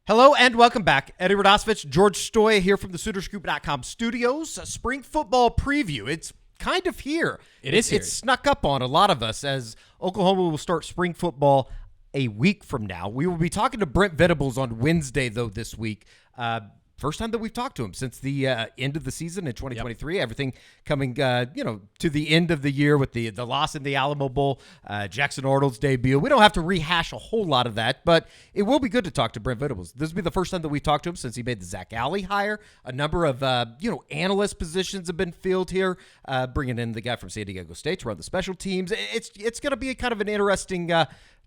Hello and welcome back. Eddie Radosevich, George Stoia here from the SoonersGroup.com studios. A spring football preview. It's kind of here. It's here. It's snuck up on a lot of us as Oklahoma will start spring football a week from now. We will be talking to Brent Venables on Wednesday, though, this week. First time that we've talked to him since the end of the season in 2023. Yep. Everything coming, to the end of the year with the loss in the Alamo Bowl, Jackson Arnold's debut. We don't have to rehash a whole lot of that, but it will be good to talk to Brent Venables. This will be the first time that we've talked to him since he made the Zach Alley hire. A number of, analyst positions have been filled here, bringing in the guy from San Diego State to run the special teams. It's going to be a kind of an interesting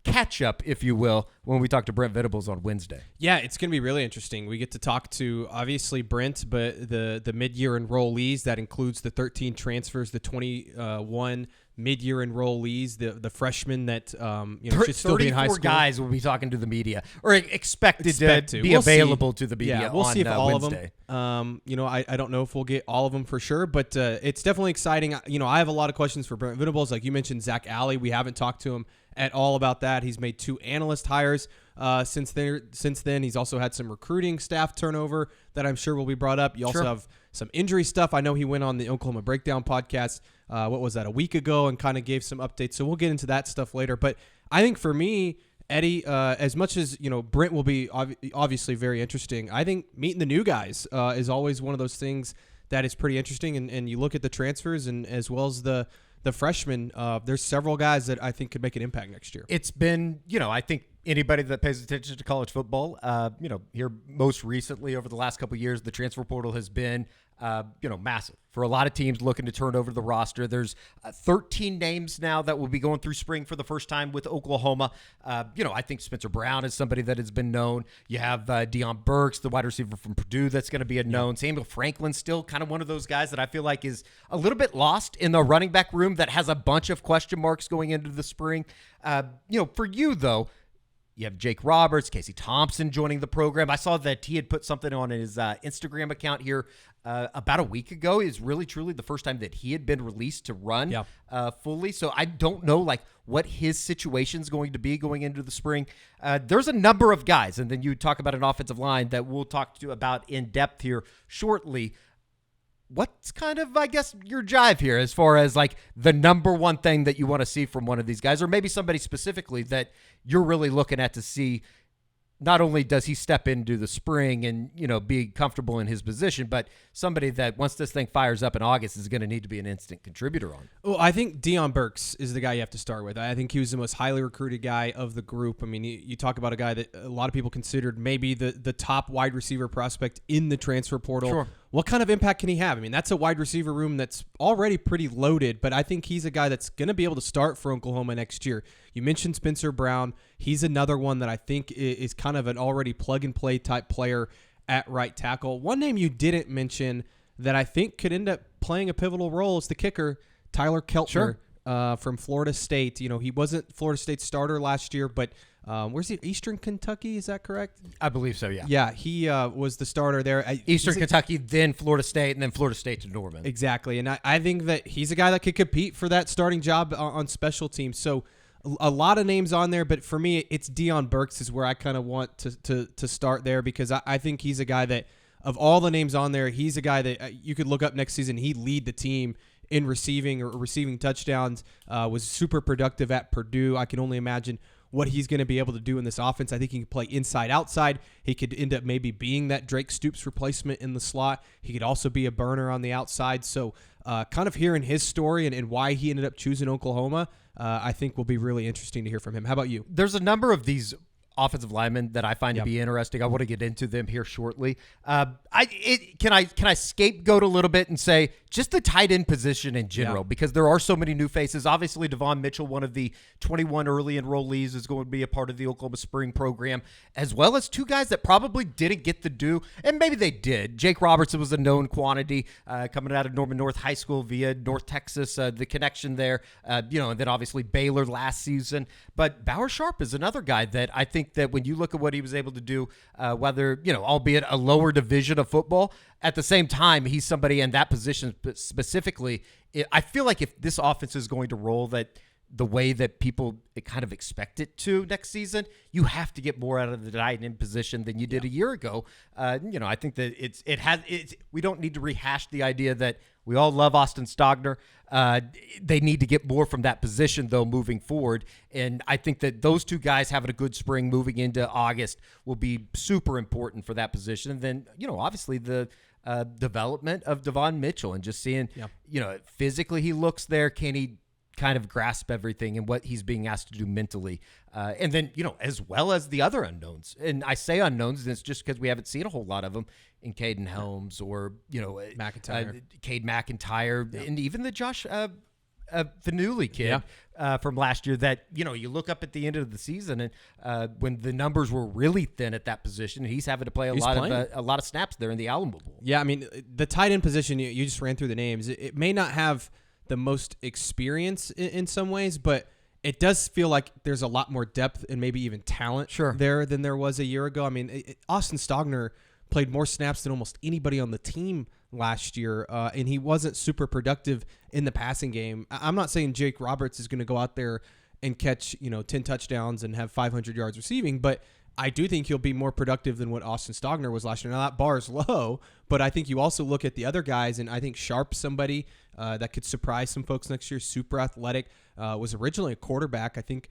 catch-up, if you will, when we talk to Brent Venables on Wednesday. Yeah, it's going to be really interesting. We get to talk to, obviously, Brent, but the mid-year enrollees. That includes the 13 transfers, the 21 mid-year enrollees, the freshmen that should still be in high school. 34 guys will be talking to the media, or expected to be available to the media. Yeah, we'll see if all Wednesday. Of them. I don't know if we'll get all of them for sure, but it's definitely exciting. I have a lot of questions for Brent Venables. Like you mentioned, Zach Alley. We haven't talked to him at all about that. He's made 2 analyst hires since then. He's also had some recruiting staff turnover that I'm sure will be brought up. You also have some injury stuff. I know he went on the Oklahoma Breakdown podcast, what was that, a week ago, and kind of gave some updates. So we'll get into that stuff later. But I think for me, Eddie, as much as, Brent will be obviously very interesting, I think meeting the new guys is always one of those things that is pretty interesting. And you look at the transfers and as well as the freshmen, there's several guys that I think could make an impact next year. It's been, I think anybody that pays attention to college football, here most recently over the last couple of years, the transfer portal has been, massive for a lot of teams looking to turn over the roster. There's 13 names now that will be going through spring for the first time with Oklahoma. I think Spencer Brown is somebody that has been known. You have Deion Burks, the wide receiver from Purdue, that's going to be a known. Samuel Franklin's still kind of one of those guys that I feel like is a little bit lost in the running back room that has a bunch of question marks going into the spring. For you, though, you have Jake Roberts, Casey Thompson joining the program. I saw that he had put something on his Instagram account here about a week ago. Is really, truly the first time that he had been released to run fully. So I don't know what his situation is going to be going into the spring. There's a number of guys, and then you talk about an offensive line that we'll talk to about in depth here shortly. What's kind of, I guess, your jive here as far as the number one thing that you want to see from one of these guys, or maybe somebody specifically that you're really looking at to see not only does he step into the spring and, be comfortable in his position, but somebody that once this thing fires up in August is going to need to be an instant contributor on. Well, I think Deion Burks is the guy you have to start with. I think he was the most highly recruited guy of the group. I mean, you talk about a guy that a lot of people considered maybe the top wide receiver prospect in the transfer portal. Sure. What kind of impact can he have? I mean, that's a wide receiver room that's already pretty loaded, but I think he's a guy that's going to be able to start for Oklahoma next year. You mentioned Spencer Brown. He's another one that I think is kind of an already plug-and-play type player at right tackle. One name you didn't mention that I think could end up playing a pivotal role is the kicker, Tyler Keltner from Florida State. He wasn't Florida State's starter last year, but where's he? Eastern Kentucky, is that correct? I believe so, yeah. Yeah, he was the starter there. Eastern Kentucky, then Florida State, and then Florida State to Norman. Exactly, and I think that he's a guy that could compete for that starting job on special teams. So a lot of names on there, but for me, it's Deion Burks is where I kind of want to start there because I think he's a guy that, of all the names on there, he's a guy that you could look up next season. He'd lead the team in receiving touchdowns, was super productive at Purdue. I can only imagine what he's going to be able to do in this offense. I think he can play inside, outside. He could end up maybe being that Drake Stoops replacement in the slot. He could also be a burner on the outside. So kind of hearing his story and why he ended up choosing Oklahoma, I think will be really interesting to hear from him. How about you? There's a number of these offensive linemen that I find to be interesting. I want to get into them here shortly. Can I scapegoat a little bit and say just the tight end position in general, because there are so many new faces. Obviously, Devon Mitchell, one of the 21 early enrollees, is going to be a part of the Oklahoma Spring program, as well as 2 guys that probably didn't get the due, and maybe they did. Jake Robertson was a known quantity coming out of Norman North High School via North Texas, the connection there, and then obviously Baylor last season. But Bauer Sharp is another guy that I think that when you look at what he was able to do, whether, albeit a lower division of football, at the same time, he's somebody in that position specifically. I feel like if this offense is going to roll, that the way that people kind of expect it to next season, you have to get more out of the tight end position than you did a year ago. I think that we don't need to rehash the idea that we all love Austin Stogner. They need to get more from that position, though, moving forward. And I think that those two guys having a good spring moving into August will be super important for that position. And then, obviously the development of Devon Mitchell and just seeing, physically he looks there. Can he kind of grasp everything and what he's being asked to do mentally? And then, as well as the other unknowns. And I say unknowns, and it's just because we haven't seen a whole lot of them in Caden Helms or, McIntyre. Cade McIntyre, and even the Josh Fanuli kid from last year that, you look up at the end of the season and when the numbers were really thin at that position, he's having to play a lot of snaps there in the Alamo Bowl. Yeah, I mean, the tight end position, you just ran through the names. It may not have the most experience in some ways, but it does feel like there's a lot more depth and maybe even talent there than there was a year ago. I mean, Austin Stogner played more snaps than almost anybody on the team last year, and he wasn't super productive in the passing game. I'm not saying Jake Roberts is going to go out there and catch 10 touchdowns and have 500 yards receiving, but I do think he'll be more productive than what Austin Stogner was last year. Now, that bar is low, but I think you also look at the other guys, and I think Sharp's somebody that could surprise some folks next year. Super athletic, was originally a quarterback, I think,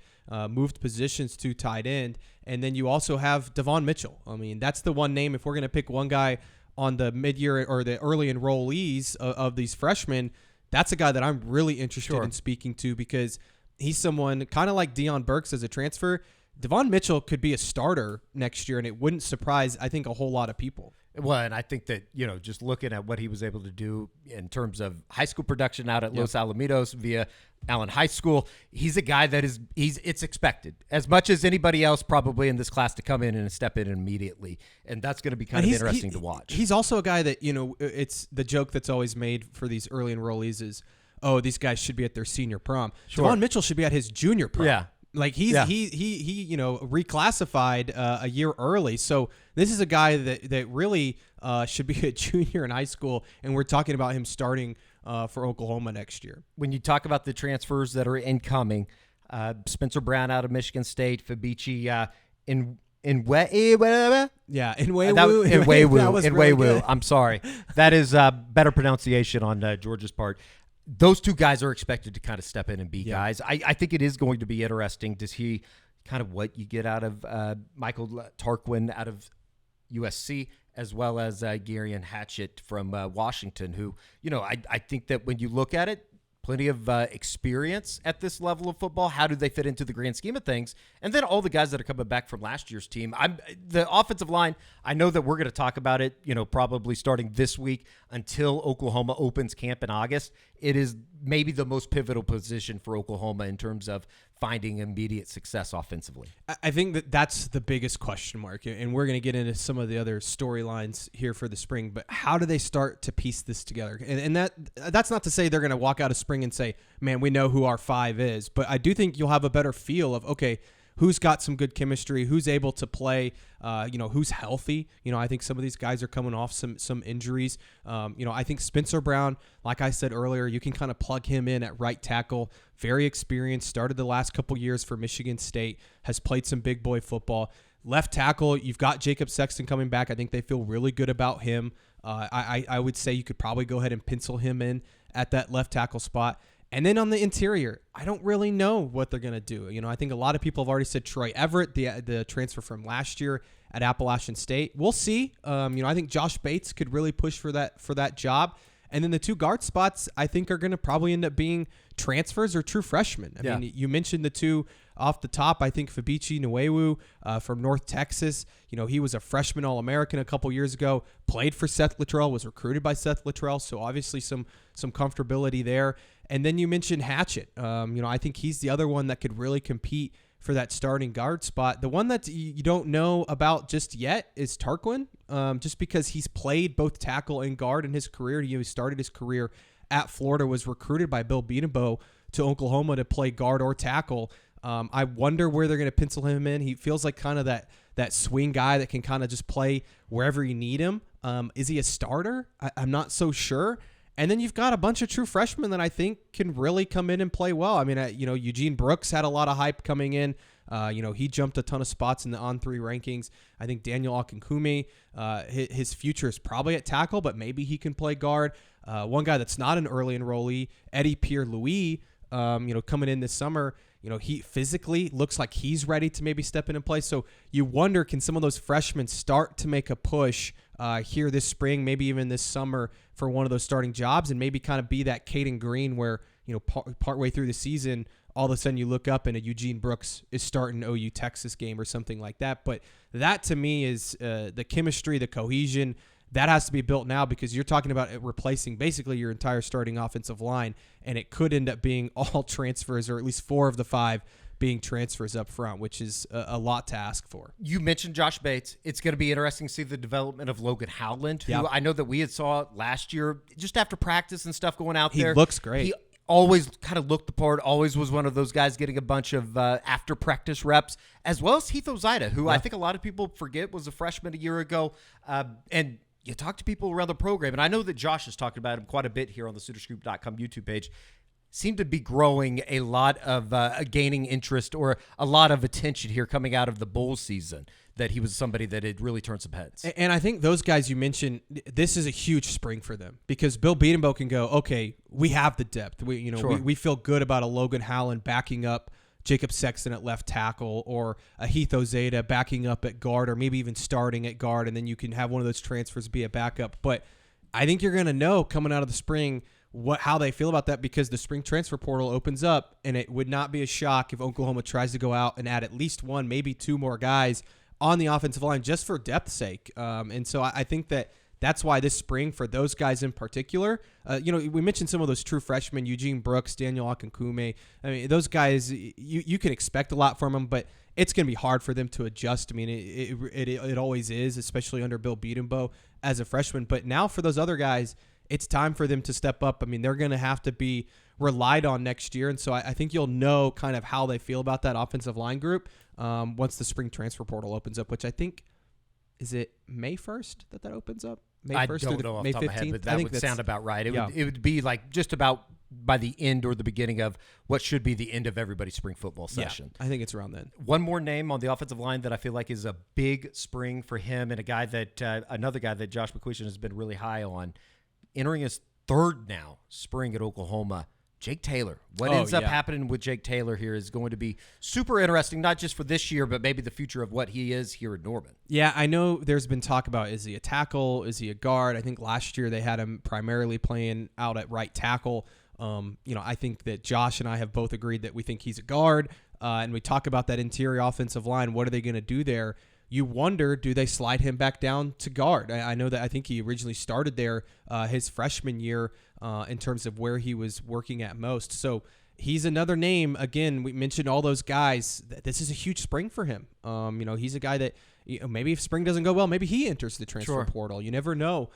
moved positions to tight end. And then you also have Devon Mitchell. I mean, that's the one name. If we're going to pick one guy on the mid-year or the early enrollees of these freshmen, that's a guy that I'm really interested in speaking to because he's someone kind of like Deion Burks as a transfer. Devon Mitchell could be a starter next year, and it wouldn't surprise, I think, a whole lot of people. Well, and I think that, just looking at what he was able to do in terms of high school production out at Los Alamitos via Allen High School, he's a guy that it's expected as much as anybody else probably in this class to come in and step in immediately. And that's going to be kind of interesting to watch. He's also a guy that, it's the joke that's always made for these early enrollees is, oh, these guys should be at their senior prom. Devon Mitchell should be at his junior prom. Yeah. Like he reclassified a year early. So this is a guy that really should be a junior in high school, and we're talking about him starting for Oklahoma next year. When you talk about the transfers that are incoming, Spencer Brown out of Michigan State, Fabici in Nwewu. I'm sorry. That is better pronunciation on George's part. Those two guys are expected to kind of step in and be guys. I think it is going to be interesting to see kind of what you get out of Michael Tarquin out of USC, as well as Garion Hatchett from Washington, who, I think that when you look at it, plenty of experience at this level of football. How do they fit into the grand scheme of things? And then all the guys that are coming back from last year's team. The offensive line, I know that we're going to talk about it, probably starting this week until Oklahoma opens camp in August. It is maybe the most pivotal position for Oklahoma in terms of finding immediate success offensively. I think that's the biggest question mark, and we're going to get into some of the other storylines here for the spring, but how do they start to piece this together? And that's not to say they're going to walk out of spring and say, man, we know who our five is, but I do think you'll have a better feel of, okay, who's got some good chemistry, who's able to play, who's healthy. I think some of these guys are coming off some injuries. I think Spencer Brown, like I said earlier, you can kind of plug him in at right tackle. Very experienced, started the last couple years for Michigan State, has played some big boy football. Left tackle, you've got Jacob Sexton coming back. I think they feel really good about him. I would say you could probably go ahead and pencil him in at that left tackle spot. And then on the interior, I don't really know what they're going to do. I think a lot of people have already said Troy Everett, the transfer from last year at Appalachian State. We'll see. I think Josh Bates could really push for that job. And then the two guard spots, I think, are going to probably end up being transfers or true freshmen. I mean, you mentioned the two off the top. I think Fabici Nwewu from North Texas, he was a freshman All-American a couple years ago, played for Seth Littrell, was recruited by Seth Littrell, so obviously some comfortability there. And then you mentioned Hatchett. I think he's the other one that could really compete for that starting guard spot. The one that you don't know about just yet is Tarquin, just because he's played both tackle and guard in his career. He started his career at Florida, was recruited by Bill Beatenbow to Oklahoma to play guard or tackle. I wonder where they're going to pencil him in. He feels like kind of that swing guy that can kind of just play wherever you need him. Is he a starter? I'm not so sure. And then you've got a bunch of true freshmen that I think can really come in and play well. I mean, Eugene Brooks had a lot of hype coming in. He jumped a ton of spots in the on-3 rankings. I think Daniel Akinkume, his future is probably at tackle, but maybe he can play guard. One guy that's not an early enrollee, Eddie Pierre-Louis, coming in this summer, he physically looks like he's ready to maybe step in and play. So you wonder, can some of those freshmen start to make a push here this spring, maybe even this summer for one of those starting jobs, and maybe kind of be that Caden Green where, partway through the season, all of a sudden you look up and a Eugene Brooks is starting an OU Texas game or something like that. But that to me is the chemistry, the cohesion, that has to be built now, because you're talking about it replacing basically your entire starting offensive line, and it could end up being all transfers, or at least 4 of the 5 being transfers up front, which is a lot to ask for. You mentioned Josh Bates. It's going to be interesting to see the development of Logan Howland, who I know that we had saw last year just after practice and stuff going out there. He looks great. He always kind of looked the part, always was one of those guys getting a bunch of after practice reps, as well as Heath Ozida, who I think a lot of people forget was a freshman a year ago. And you talk to people around the program, and I know that Josh has talked about him quite a bit here on the SoonerScoop.com YouTube page, seem to be growing a lot of gaining interest or a lot of attention here coming out of the bowl season, that he was somebody that had really turned some heads. And I think those guys you mentioned, this is a huge spring for them, because Bill Bedenbaugh can go, okay, we have the depth. We feel good about a Logan Howland backing up Jacob Sexton at left tackle, or a Heath Ozada backing up at guard, or maybe even starting at guard, and then you can have one of those transfers be a backup. But I think you're going to know coming out of the spring how they feel about that, because the spring transfer portal opens up, and it would not be a shock if Oklahoma tries to go out and add at least 1, maybe 2 more guys on the offensive line just for depth's sake. And so I think that's why this spring, for those guys in particular, we mentioned some of those true freshmen, Eugene Brooks, Daniel Akinkume. I mean, those guys, you can expect a lot from them, but it's going to be hard for them to adjust. I mean, it always is, especially under Bill Bedenbaugh as a freshman. But now for those other guys, it's time for them to step up. I mean, they're going to have to be relied on next year. And so I think you'll know kind of how they feel about that offensive line group once the spring transfer portal opens up, which I think, is it May 1st that opens up? May 1st I don't know off the top of my head, but that would sound about right. It would be like just about by the end or the beginning of what should be the end of everybody's spring football session. Yeah, I think it's around then. One more name on the offensive line that I feel like is a big spring for him, and a guy that another guy that Josh McCuistion has been really high on, entering his 3rd now spring at Oklahoma, Jake Taylor. What ends up happening with Jake Taylor here is going to be super interesting, not just for this year, but maybe the future of what he is here at Norman. Yeah, I know there's been talk about, is he a tackle? Is he a guard? I think last year they had him primarily playing out at right tackle. I think that Josh and I have both agreed that we think he's a guard, and we talk about that interior offensive line. What are they going to do there? You wonder, do they slide him back down to guard? I know that I think he originally started there his freshman year in terms of where he was working at most. So he's another name. Again, we mentioned all those guys. This is a huge spring for him. He's a guy that maybe if spring doesn't go well, maybe he enters the transfer portal. You never know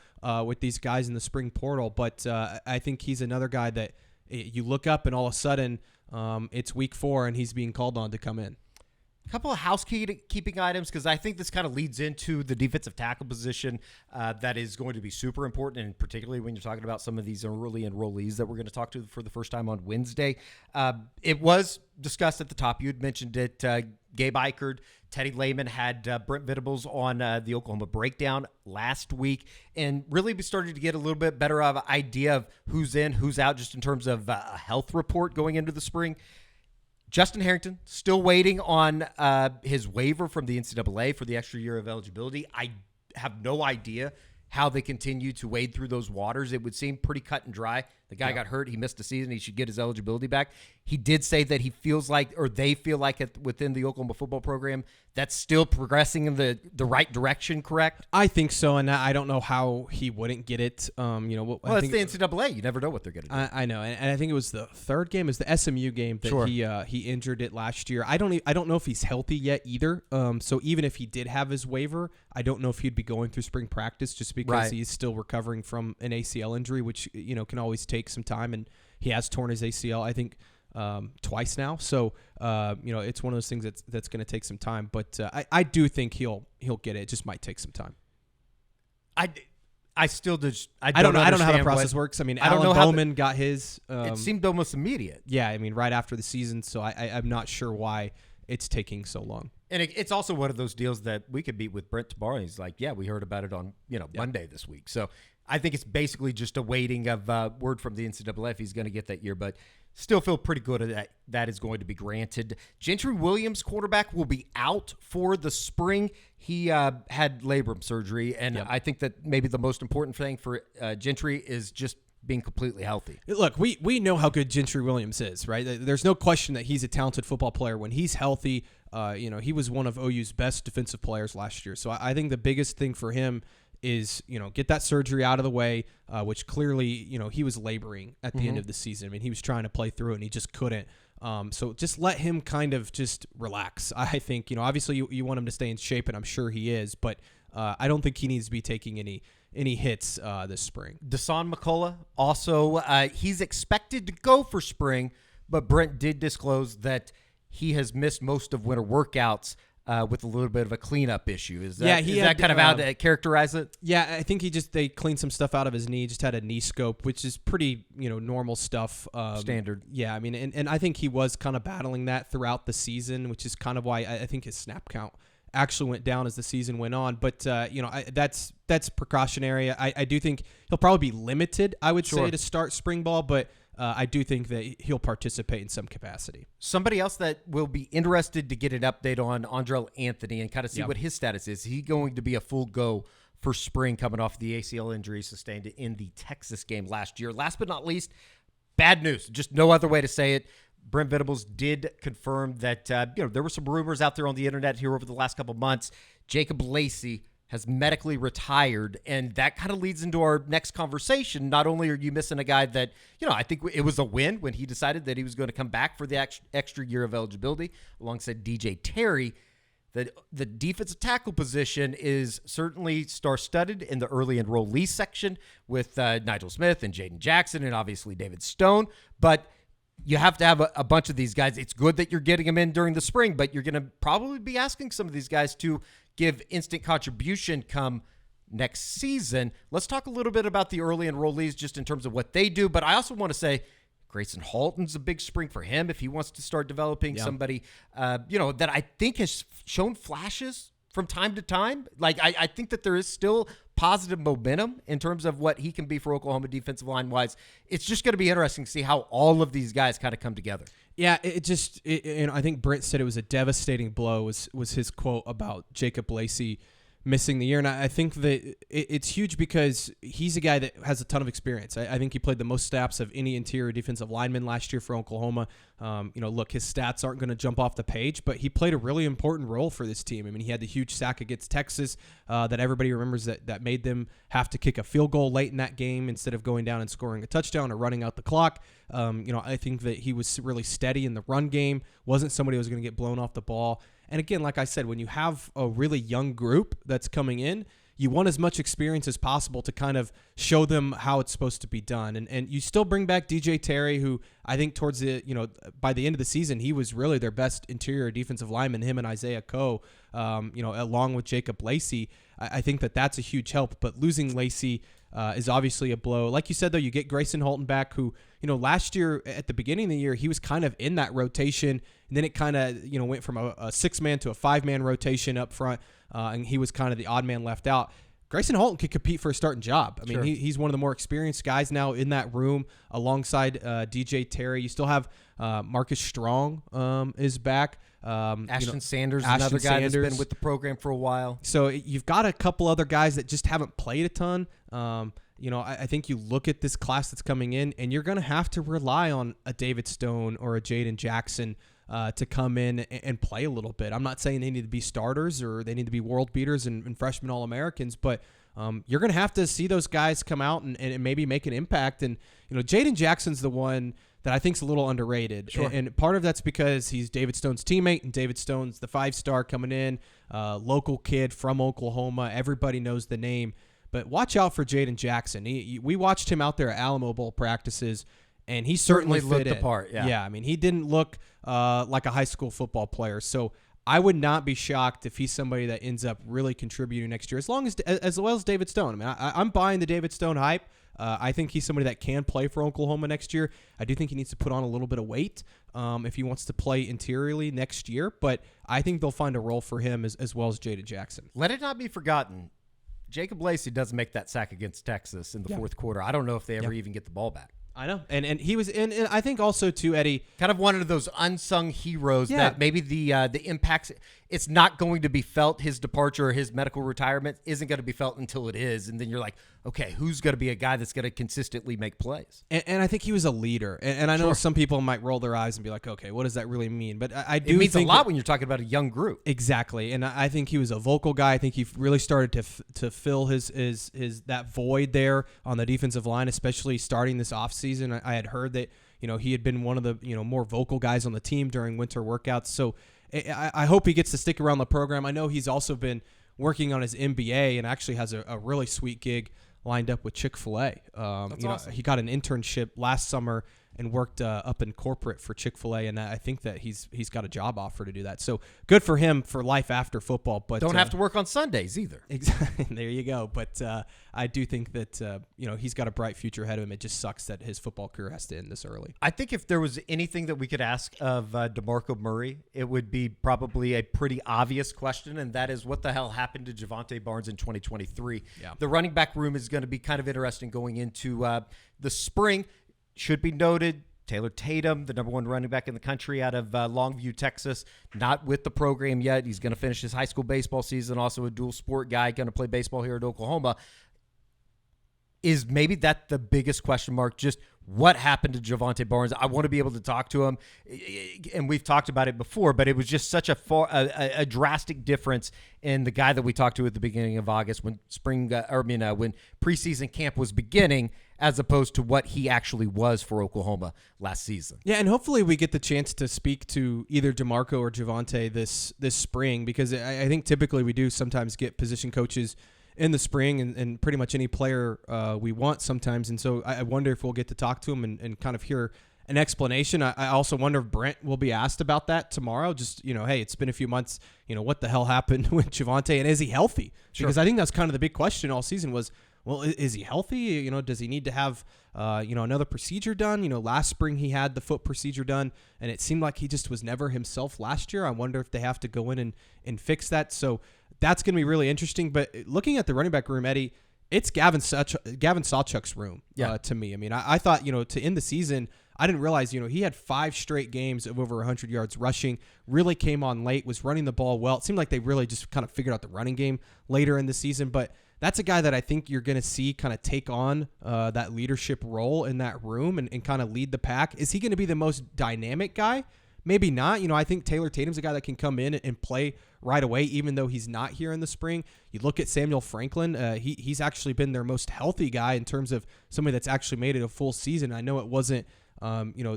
with these guys in the spring portal. But I think he's another guy that you look up and all of a sudden it's week 4 and he's being called on to come in. A couple of housekeeping items, because I think this kind of leads into the defensive tackle position that is going to be super important, and particularly when you're talking about some of these early enrollees that we're going to talk to for the first time on Wednesday. It was discussed at the top. You had mentioned it. Gabe Eichert, Teddy Lehman had Brent Venables on the Oklahoma Breakdown last week, and really we started to get a little bit better of an idea of who's in, who's out, just in terms of a health report going into the spring. Justin Harrington, still waiting on his waiver from the NCAA for the extra year of eligibility. I have no idea how they continue to wade through those waters. It would seem pretty cut and dry. The guy got hurt. He missed the season. He should get his eligibility back. He did say that he feels like, or they feel like within the Oklahoma football program, that's still progressing in the right direction, correct? I think so, and I don't know how he wouldn't get it. Well, it's the NCAA. You never know what they're going to do. I know, and I think it was the 3rd game, is the SMU game that he injured it last year. I don't know if he's healthy yet either. So even if he did have his waiver, I don't know if he'd be going through spring practice just because he's still recovering from an ACL injury, which can always take some time, and he has torn his ACL, I think, twice now. So it's one of those things that's going to take some time. But I do think he'll get it. It just might take some time. I still just I don't know how the understand process works. I mean, I don't Alan know how Bowman got his. it seemed almost immediate. Yeah, I mean, right after the season. So I'm not sure why it's taking so long. And it's also one of those deals that we could meet with Brent tomorrow. He's like, yeah, we heard about it on Monday this week. So I think it's basically just a waiting of word from the NCAA if he's going to get that year. But still feel pretty good that that is going to be granted. Gentry Williams, quarterback, will be out for the spring. He had labrum surgery, and I think that maybe the most important thing for Gentry is just being completely healthy. Look, we know how good Gentry Williams is, right? There's no question that he's a talented football player. When he's healthy, he was one of OU's best defensive players last year. So I think the biggest thing for him is, get that surgery out of the way, which clearly, he was laboring at the end of the season. I mean, he was trying to play through it and he just couldn't. So just let him kind of just relax. I think, obviously you want him to stay in shape, and I'm sure he is, but I don't think he needs to be taking any hits this spring. Dasan McCullough also, he's expected to go for spring, but Brent did disclose that he has missed most of winter workouts with a little bit of a cleanup issue. Is that kind of how to characterize it? Yeah, I think they cleaned some stuff out of his knee, just had a knee scope, which is pretty, normal stuff. Standard. Yeah, I mean, and I think he was kind of battling that throughout the season, which is kind of why I think his snap count actually went down as the season went on. But, that's precautionary. I do think he'll probably be limited, I would say, to start spring ball, but I do think that he'll participate in some capacity. Somebody else that will be interested to get an update on Andrel Anthony and kind of see what his status is. Is he going to be a full go for spring coming off the ACL injury sustained in the Texas game last year? Last but not least, bad news. Just no other way to say it. Brent Venables did confirm that there were some rumors out there on the internet here over the last couple months. Jacob Lacey has medically retired, and that kind of leads into our next conversation. Not only are you missing a guy that, I think it was a win when he decided that he was going to come back for the extra year of eligibility alongside DJ Terry, that the defensive tackle position is certainly star-studded in the early enrollee section with Nigel Smith and Jaden Jackson and obviously David Stone, but you have to have a bunch of these guys. It's good that you're getting them in during the spring, but you're going to probably be asking some of these guys to give instant contribution come next season. Let's talk a little bit about the early enrollees just in terms of what they do, but I also want to say Grayson Halton's a big spring for him if he wants to start developing somebody, that I think has shown flashes from time to time. Like, I think that there is still positive momentum in terms of what he can be for Oklahoma defensive line-wise. It's just going to be interesting to see how all of these guys kind of come together. Yeah, I think Brent said it was a devastating blow was his quote about Jacob Lacey missing the year. And I think that it's huge because he's a guy that has a ton of experience. I think he played the most snaps of any interior defensive lineman last year for Oklahoma. Look, his stats aren't going to jump off the page, but he played a really important role for this team. I mean, he had the huge sack against Texas that everybody remembers that made them have to kick a field goal late in that game instead of going down and scoring a touchdown or running out the clock. I think that he was really steady in the run game, wasn't somebody who was going to get blown off the ball. And again, like I said, when you have a really young group that's coming in, you want as much experience as possible to kind of show them how it's supposed to be done. And you still bring back DJ Terry, who I think towards the, by the end of the season, he was really their best interior defensive lineman, him and Isaiah Coe, along with Jacob Lacey. I think that's a huge help. But losing Lacey is obviously a blow. Like you said, though, you get Grayson Halton back, who, last year at the beginning of the year, he was kind of in that rotation. And then it kind of, went from a six-man to a five-man rotation up front, and he was kind of the odd man left out. Grayson Halton could compete for a starting job. I mean, he's one of the more experienced guys now in that room alongside DJ Terry. You still have Marcus Strong is back. Ashton Sanders, another guy that's been with the program for a while. So you've got a couple other guys that just haven't played a ton. I think you look at this class that's coming in, and you're going to have to rely on a David Stone or a Jaden Jackson to come in and play a little bit. I'm not saying they need to be starters or they need to be world beaters and freshman All-Americans, but you're going to have to see those guys come out and maybe make an impact. And, Jaden Jackson's the one that I think is a little underrated. Sure. And part of that's because he's David Stone's teammate, and David Stone's the 5-star coming in, local kid from Oklahoma. Everybody knows the name. But watch out for Jaden Jackson. We watched him out there at Alamo Bowl practices, and he certainly looked fit the part. Yeah, I mean, he didn't look like a high school football player. So I would not be shocked if he's somebody that ends up really contributing next year, as well as David Stone. I mean, I'm buying the David Stone hype. I think he's somebody that can play for Oklahoma next year. I do think he needs to put on a little bit of weight if he wants to play interiorly next year, but I think they'll find a role for him as well as Jada Jackson. Let it not be forgotten, Jacob Lacey does make that sack against Texas in the fourth quarter. I don't know if they ever even get the ball back. I know. And he was in, and I think also too, Eddie, kind of one of those unsung heroes that maybe the impacts, it's not going to be felt. His departure or his medical retirement isn't going to be felt until it is. And then you're like, okay, who's going to be a guy that's going to consistently make plays? And I think he was a leader. And I know some people might roll their eyes and be like, okay, what does that really mean? But I do think it means a lot when you're talking about a young group. Exactly. And I think he was a vocal guy. I think he really started to fill his that void there on the defensive line, especially starting this offseason. I had heard that, he had been one of the, more vocal guys on the team during winter workouts. So I hope he gets to stick around the program. I know he's also been working on his MBA and actually has a really sweet gig lined up with Chick-fil-A. That's awesome. He got an internship last summer and worked up in corporate for Chick-fil-A, and I think that he's got a job offer to do that. So good for him for life after football. But don't have to work on Sundays either. Exactly. There you go. But I do think that he's got a bright future ahead of him. It just sucks that his football career has to end this early. I think if there was anything that we could ask of DeMarco Murray, it would be probably a pretty obvious question, and that is what the hell happened to Javonte Barnes in 2023? Yeah. The running back room is going to be kind of interesting going into the spring. Should be noted, Taylor Tatum, the number one running back in the country out of Longview, Texas, not with the program yet. He's going to finish his high school baseball season, also a dual sport guy, going to play baseball here at Oklahoma. Is maybe that the biggest question mark, just what happened to Javonte Barnes? I want to be able to talk to him, and we've talked about it before, but it was just such a drastic difference in the guy that we talked to at the beginning of August when when preseason camp was beginning, as opposed to what he actually was for Oklahoma last season. Yeah, and hopefully we get the chance to speak to either DeMarco or Javonte this spring, because I think typically we do sometimes get position coaches in the spring and pretty much any player we want sometimes. And so I wonder if we'll get to talk to him and kind of hear an explanation. I also wonder if Brent will be asked about that tomorrow. Just, hey, it's been a few months, what the hell happened with Javonte, and is he healthy? Sure. Because I think that's kind of the big question all season was, well, is he healthy? Does he need to have, another procedure done? Last spring he had the foot procedure done, and it seemed like he just was never himself last year. I wonder if they have to go in and fix that. So that's going to be really interesting. But looking at the running back room, Eddie, it's Gavin Sawchuk's room to me. I mean, I thought, to end the season, I didn't realize, he had 5 straight games of over 100 yards rushing, really came on late, was running the ball well. It seemed like they really just kind of figured out the running game later in the season. But that's a guy that I think you're going to see kind of take on that leadership role in that room and kind of lead the pack. Is he going to be the most dynamic guy? Maybe not. I think Taylor Tatum's a guy that can come in and play right away, even though he's not here in the spring. You look at Samuel Franklin. He's actually been their most healthy guy in terms of somebody that's actually made it a full season. I know it wasn't,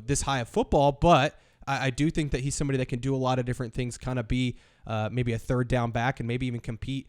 this high of football, but I do think that he's somebody that can do a lot of different things, kind of be maybe a third down back and maybe even compete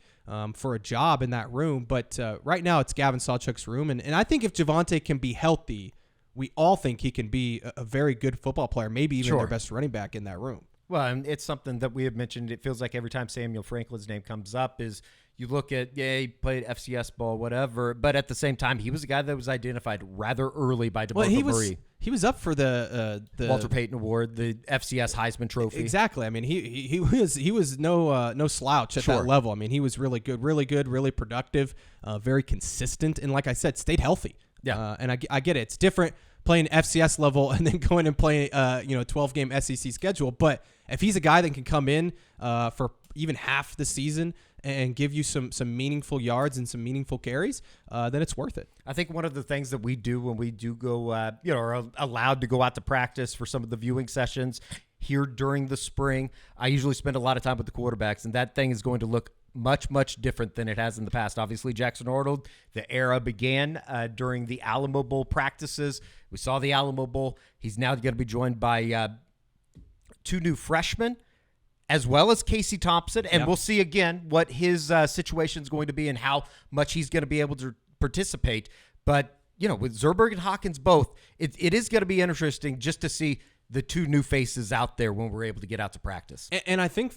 for a job in that room. But right now it's Gavin Sawchuk's room. And I think if Javonte can be healthy, we all think he can be a very good football player, maybe even their best running back in that room. Well, and it's something that we have mentioned. It feels like every time Samuel Franklin's name comes up is you look at, he played FCS ball, whatever. But at the same time, he was a guy that was identified rather early by DeMarco Murray. He was up for the Walter Payton Award, the FCS Heisman Trophy. Exactly. I mean, he was no slouch at that level. I mean, he was really good, really productive, very consistent, and like I said, stayed healthy. Yeah. And I get it. It's different playing FCS level and then going and playing 12-game SEC schedule. But if he's a guy that can come in for even half the season and give you some meaningful yards and some meaningful carries, then it's worth it. I think one of the things that we do when we do go, are allowed to go out to practice for some of the viewing sessions here during the spring, I usually spend a lot of time with the quarterbacks, and that thing is going to look much, much different than it has in the past. Obviously, Jackson Arnold, the era began during the Alamo Bowl practices. We saw the Alamo Bowl. He's now going to be joined by 2 new freshmen, as well as Casey Thompson. And we'll see again what his situation is going to be and how much he's going to be able to participate. But, with Zerberg and Hawkins both, it is going to be interesting just to see the two new faces out there when we're able to get out to practice. And I think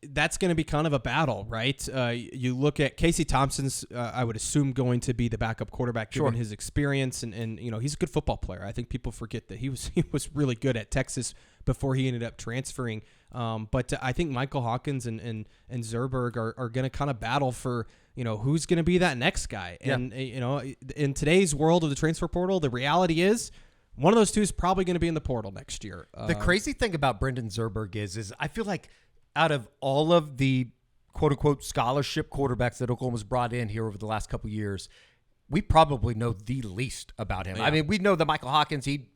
that's going to be kind of a battle, right? You look at Casey Thompson's, I would assume, going to be the backup quarterback given his experience, and he's a good football player. I think people forget that he was really good at Texas before he ended up transferring. But I think Michael Hawkins and Zerberg are going to kind of battle for, who's going to be that next guy. And, in today's world of the transfer portal, the reality is one of those two is probably going to be in the portal next year. The crazy thing about Brendan Zerberg is I feel like out of all of the quote-unquote scholarship quarterbacks that Oklahoma's brought in here over the last couple of years, we probably know the least about him. Yeah. I mean, we know that Michael Hawkins, he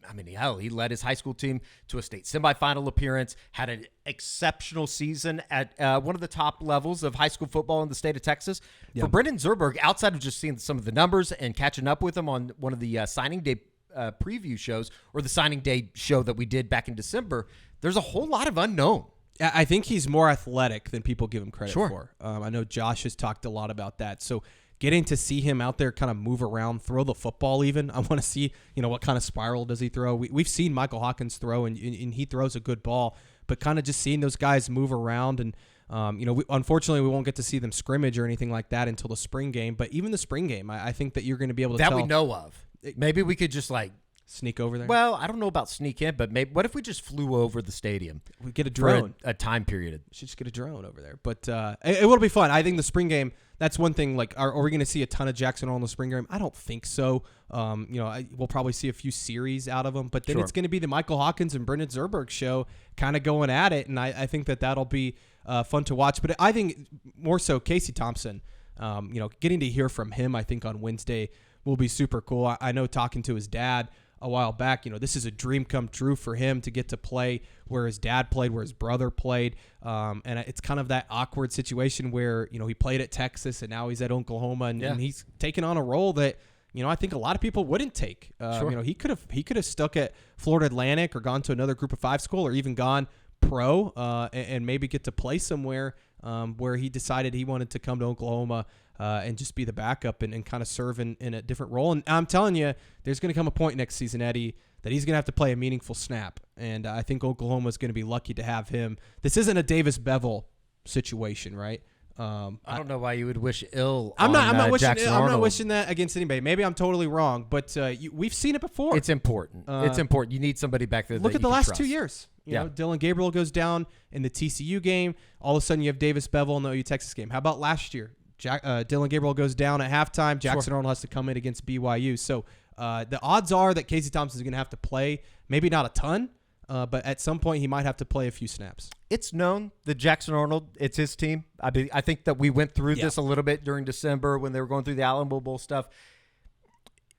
led his high school team to a state semifinal appearance, had an exceptional season at one of the top levels of high school football in the state of Texas. Yeah. For Brendan Zerberg, outside of just seeing some of the numbers and catching up with him on one of the signing day preview shows or the signing day show that we did back in December, there's a whole lot of unknown. I think he's more athletic than people give him credit for. I know Josh has talked a lot about that. So getting to see him out there kind of move around, throw the football even. I want to see, what kind of spiral does he throw. We've seen Michael Hawkins throw, and he throws a good ball. But kind of just seeing those guys move around and, unfortunately, we won't get to see them scrimmage or anything like that until the spring game. But even the spring game, I think that you're going to be able to tell. That we know of. Maybe we could just sneak over there? Well, I don't know about sneak in, but maybe what if we just flew over the stadium? We get a drone. For a time period. We should just get a drone over there. But it will be fun. I think the spring game, that's one thing. Are we going to see a ton of Jackson Arnold in the spring game? I don't think so. We'll probably see a few series out of them. But then it's going to be the Michael Hawkins and Brendan Zerberg show kind of going at it. And I think that'll be fun to watch. But I think more so Casey Thompson, getting to hear from him, I think, on Wednesday will be super cool. I know talking to his dad a while back, this is a dream come true for him to get to play where his dad played, where his brother played. And it's kind of that awkward situation where, he played at Texas and now he's at Oklahoma and he's taken on a role that, I think a lot of people wouldn't take. He could have stuck at Florida Atlantic or gone to another Group of 5 school or even gone pro and maybe get to play somewhere where he decided he wanted to come to Oklahoma and just be the backup and kind of serve in a different role. And I'm telling you, there's going to come a point next season, Eddie, that he's going to have to play a meaningful snap. And I think Oklahoma is going to be lucky to have him. This isn't a Davis Bevel situation, right? I don't know why you would wish ill. I'm not wishing that against anybody. Maybe I'm totally wrong, but we've seen it before. It's important. It's important. You need somebody back there. Look at the last 2 years. You know, Dylan Gabriel goes down in the TCU game. All of a sudden, you have Davis Bevel in the OU Texas game. How about last year? Dylan Gabriel goes down at halftime. Jackson Arnold has to come in against BYU. So the odds are that Casey Thompson is going to have to play, maybe not a ton, but at some point he might have to play a few snaps. It's known that Jackson Arnold, it's his team. I think that we went through this a little bit during December when they were going through the Alamo Bowl stuff.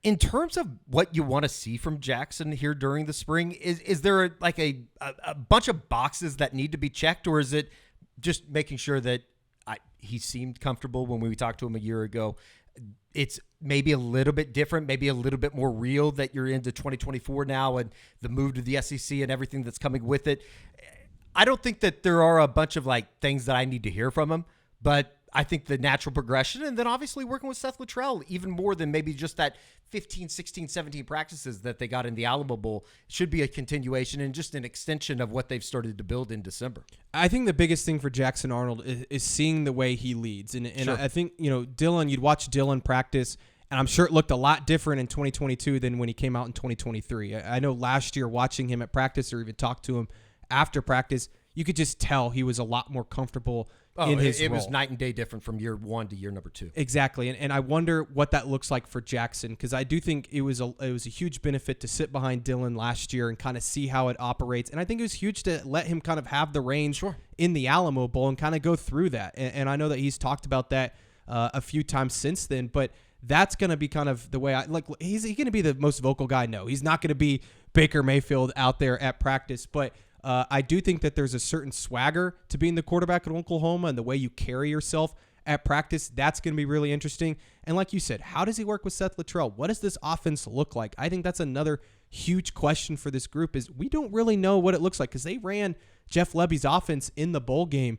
In terms of what you want to see from Jackson here during the spring, is there a bunch of boxes that need to be checked, or is it just making sure that he seemed comfortable when we talked to him a year ago? It's maybe a little bit different, maybe a little bit more real that you're into 2024 now and the move to the SEC and everything that's coming with it. I don't think that there are a bunch of things that I need to hear from him, but I think the natural progression, and then obviously working with Seth Luttrell even more than maybe just that 15, 16, 17 practices that they got in the Alamo Bowl should be a continuation and just an extension of what they've started to build in December. I think the biggest thing for Jackson Arnold is seeing the way he leads. And I think, Dylan, you'd watch Dylan practice, and I'm sure it looked a lot different in 2022 than when he came out in 2023. I know last year watching him at practice or even talk to him after practice, you could just tell he was a lot more comfortable in his role. It was night and day different from year one to year number 2. Exactly, and I wonder what that looks like for Jackson, because I do think it was a huge benefit to sit behind Dylan last year and kind of see how it operates. And I think it was huge to let him kind of have the reins in the Alamo Bowl and kind of go through that. And I know that he's talked about that a few times since then, but that's going to be kind of the way he's going to be the most vocal guy? No, he's not going to be Baker Mayfield out there at practice, but I do think that there's a certain swagger to being the quarterback at Oklahoma and the way you carry yourself at practice. That's going to be really interesting. And like you said, how does he work with Seth Luttrell? What does this offense look like? I think that's another huge question for this group is we don't really know what it looks like because they ran Jeff Lebby's offense in the bowl game.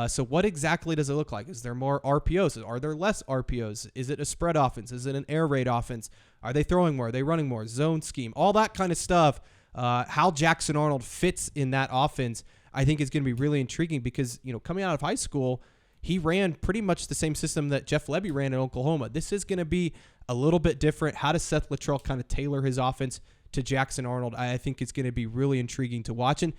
So what exactly does it look like? Is there more RPOs? Are there less RPOs? Is it a spread offense? Is it an air raid offense? Are they throwing more? Are they running more? Zone scheme? All that kind of stuff. How Jackson Arnold fits in that offense, I think, is going to be really intriguing because, coming out of high school, he ran pretty much the same system that Jeff Lebby ran in Oklahoma. This is going to be a little bit different. How does Seth Littrell kind of tailor his offense to Jackson Arnold? I think it's going to be really intriguing to watch. And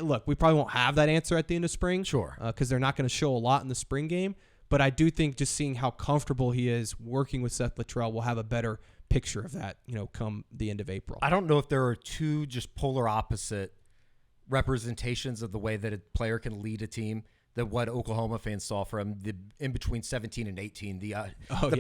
look, we probably won't have that answer at the end of spring. Sure. Because they're not going to show a lot in the spring game. But I do think just seeing how comfortable he is working with Seth Littrell will have a better picture of that, come the end of April. I don't know if there are two just polar opposite representations of the way that a player can lead a team than what Oklahoma fans saw from the in between 17 and 18, the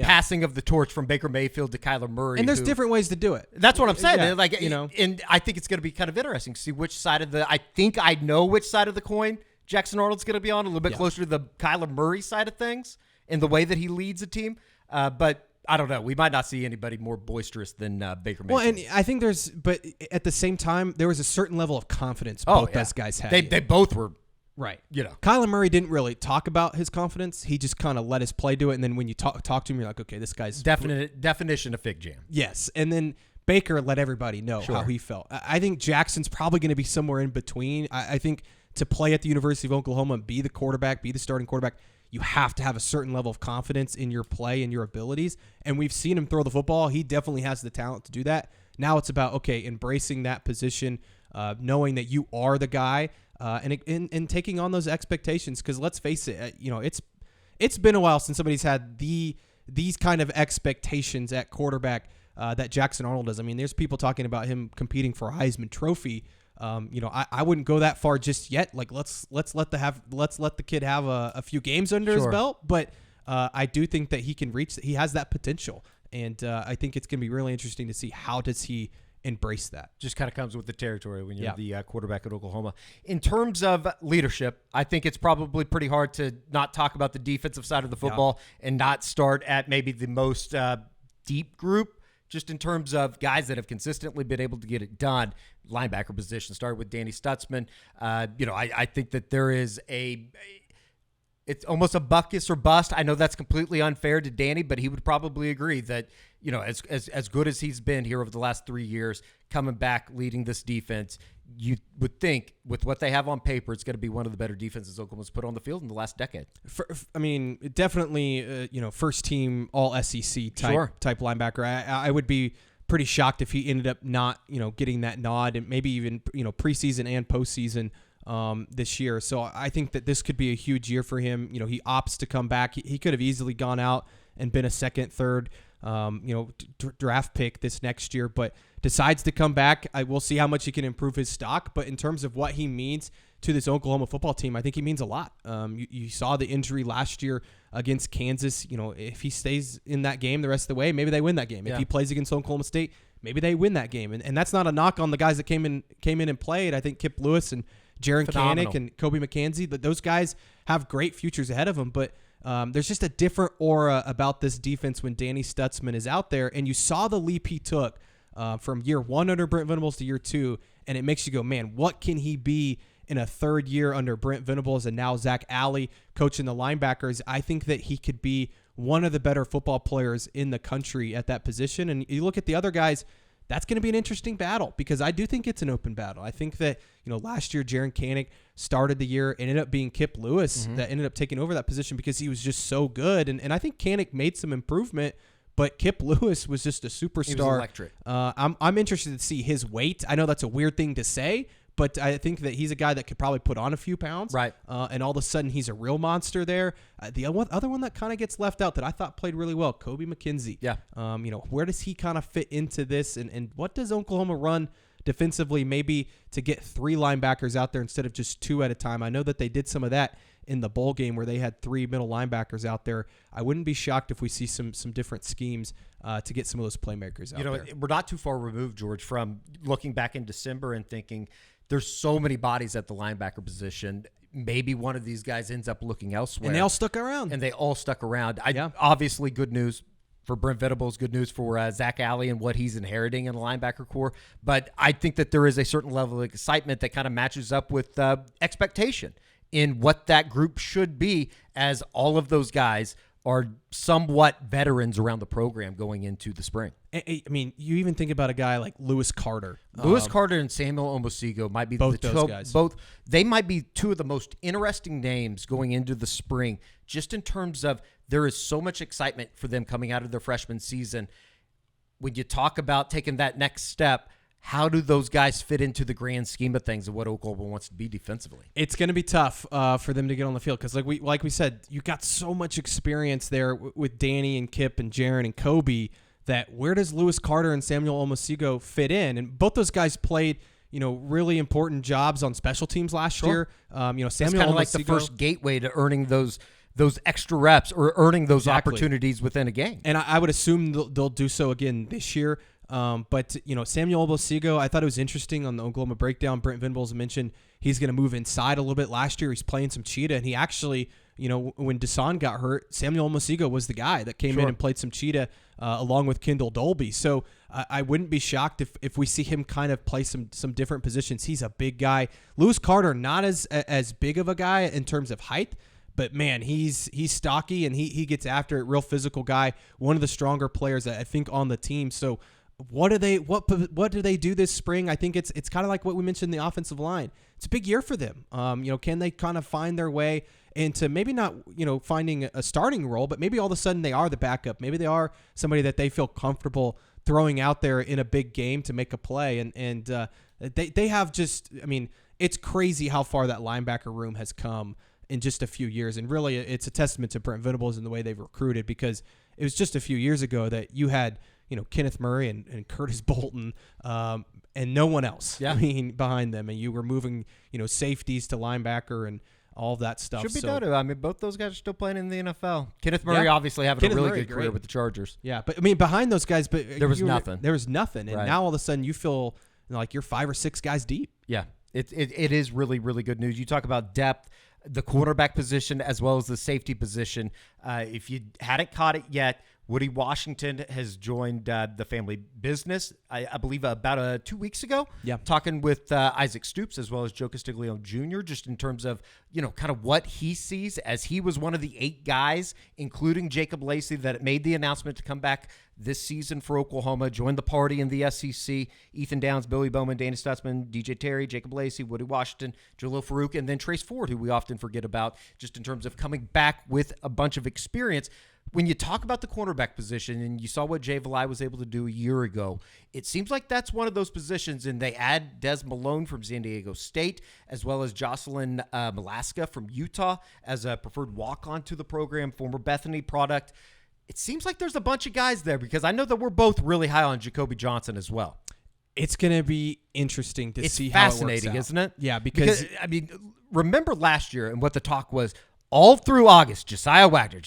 passing of the torch from Baker Mayfield to Kyler Murray. And there's different ways to do it. That's what I'm saying. Yeah, and I think it's going to be kind of interesting to see which side of I think I know which side of the coin Jackson Arnold's going to be on, a little bit closer to the Kyler Murray side of things in the way that he leads a team. But I don't know. We might not see anybody more boisterous than Baker Mayfield. Well, and I think but at the same time, there was a certain level of confidence both those guys had. They both were. Right. Kyler Murray didn't really talk about his confidence. He just kind of let his play do it. And then when you talk to him, you're like, okay, this guy's definition of fig jam. Yes. And then Baker let everybody know how he felt. I think Jackson's probably going to be somewhere in between. I think to play at the University of Oklahoma and be the quarterback, be the starting quarterback, you have to have a certain level of confidence in your play and your abilities. And we've seen him throw the football. He definitely has the talent to do that. Now it's about, embracing that position, knowing that you are the guy, and taking on those expectations. Because let's face it, it's been a while since somebody's had these kind of expectations at quarterback that Jackson Arnold does. I mean, there's people talking about him competing for a Heisman Trophy. I wouldn't go that far just yet. Like let's let the kid have a few games under his belt. But I do think that he can reach. He has that potential, and I think it's going to be really interesting to see how does he embrace that. Just kind of comes with the territory when you're the quarterback at Oklahoma. In terms of leadership, I think it's probably pretty hard to not talk about the defensive side of the football and not start at maybe the most deep group, just in terms of guys that have consistently been able to get it done. Linebacker position started with Danny Stutzman. I think that there is it's almost a bucket or bust. I know that's completely unfair to Danny, but he would probably agree that, as good as he's been here over the last 3 years, coming back, leading this defense, you would think with what they have on paper, it's going to be one of the better defenses Oklahoma's put on the field in the last decade. Definitely, first team all SEC type linebacker. I would be pretty shocked if he ended up not, getting that nod, and maybe even, preseason and postseason this year. So I think that this could be a huge year for him. He opts to come back. He could have easily gone out and been a second, third, draft pick this next year, but decides to come back. We'll see how much he can improve his stock. But in terms of what he means to this Oklahoma football team, I think he means a lot. You saw the injury last year against Kansas. If he stays in that game the rest of the way, maybe they win that game. If he plays against Oklahoma State, maybe they win that game. And that's not a knock on the guys that came in and played. I think Kip Lewis and Jaron Kanik and Kobe McKenzie, those guys have great futures ahead of them. But there's just a different aura about this defense when Danny Stutzman is out there. And you saw the leap he took from year one under Brent Venables to year two, and it makes you go, man, what can he be in a third year under Brent Venables and now Zach Alley coaching the linebackers? I think that he could be one of the better football players in the country at that position. And you look at the other guys, that's going to be an interesting battle because I do think it's an open battle. I think that, last year Jaron Kanik started the year, ended up being Kip Lewis that ended up taking over that position because he was just so good. And I think Kanik made some improvement, but Kip Lewis was just a superstar. He was electric. I'm interested to see his weight. I know that's a weird thing to say, but I think that he's a guy that could probably put on a few pounds. Right. And all of a sudden, he's a real monster there. The other one that kind of gets left out that I thought played really well, Kobe McKenzie. Yeah. Where does he kind of fit into this? And what does Oklahoma run defensively, maybe to get three linebackers out there instead of just two at a time? I know that they did some of that in the bowl game where they had three middle linebackers out there. I wouldn't be shocked if we see some different schemes to get some of those playmakers out there. We're not too far removed, George, from looking back in December and thinking there's so many bodies at the linebacker position. Maybe one of these guys ends up looking elsewhere. And they all stuck around. Obviously, good news for Brent Venables, good news for Zach Alley and what he's inheriting in the linebacker core. But I think that there is a certain level of excitement that kind of matches up with expectation in what that group should be as all of those guys are somewhat veterans around the program going into the spring. I mean, you even think about a guy like Lewis Carter. Lewis Carter and Samuel Omosigo might be both those guys. They might be two of the most interesting names going into the spring, just in terms of there is so much excitement for them coming out of their freshman season. When you talk about taking that next step, how do those guys fit into the grand scheme of things and what Oklahoma wants to be defensively? It's going to be tough for them to get on the field because, like we said, you got so much experience there with Danny and Kip and Jaron and Kobe that where does Lewis Carter and Samuel Omosigo fit in? And both those guys played, really important jobs on special teams last year. Samuel Omosigo, like the first gateway to earning those extra reps or earning those opportunities within a game. And I would assume they'll do so again this year. But Samuel Omosigo, I thought it was interesting on the Oklahoma Breakdown. Brent Venables mentioned he's going to move inside a little bit. Last year, he's playing some cheetah, and he actually, when Deshaun got hurt, Samuel Omosigo was the guy that came in and played some cheetah along with Kendall Dolby. So I wouldn't be shocked if we see him kind of play some different positions. He's a big guy. Lewis Carter, not as big of a guy in terms of height, but man, he's stocky and he gets after it. Real physical guy. One of the stronger players I think on the team. So. What do they do this spring? I think it's kind of like what we mentioned in the offensive line. It's a big year for them. Can they kind of find their way into maybe not finding a starting role, but maybe all of a sudden they are the backup. Maybe they are somebody that they feel comfortable throwing out there in a big game to make a play. And they have it's crazy how far that linebacker room has come in just a few years. And really, it's a testament to Brent Venables and the way they've recruited, because it was just a few years ago that you had Kenneth Murray and Curtis Bolton, and no one else. Yeah. Behind them, and you were moving, safeties to linebacker and all of that stuff. Should be noted. Both those guys are still playing in the NFL. Kenneth Murray obviously having a really good career with the Chargers. Yeah, but behind those guys, there was nothing. There was nothing, and now all of a sudden you feel like you're 5 or 6 guys deep. Yeah, it is really, really good news. You talk about depth, the quarterback position as well as the safety position. If you hadn't caught it yet, Woody Washington has joined the family business, I believe, about 2 weeks ago. Yeah. Talking with Isaac Stoops as well as Joe Castiglione Jr., just in terms of, kind of what he sees, as he was one of the 8 guys, including Jacob Lacey, that made the announcement to come back this season for Oklahoma, joined the party in the SEC. Ethan Downs, Billy Bowman, Danny Stutzman, DJ Terry, Jacob Lacey, Woody Washington, Jalil Farouk, and then Trace Ford, who we often forget about, just in terms of coming back with a bunch of experience. When you talk about the cornerback position, and you saw what Jay Valai was able to do a year ago, it seems like that's one of those positions, and they add Des Malone from San Diego State, as well as Jocelyn Malaska from Utah as a preferred walk-on to the program, former Bethany product. It seems like there's a bunch of guys there, because I know that we're both really high on Jacoby Johnson as well. It's going to be interesting to see how it works out. It's fascinating, isn't it? Yeah, because remember last year and what the talk was all through August, Josiah Wagner.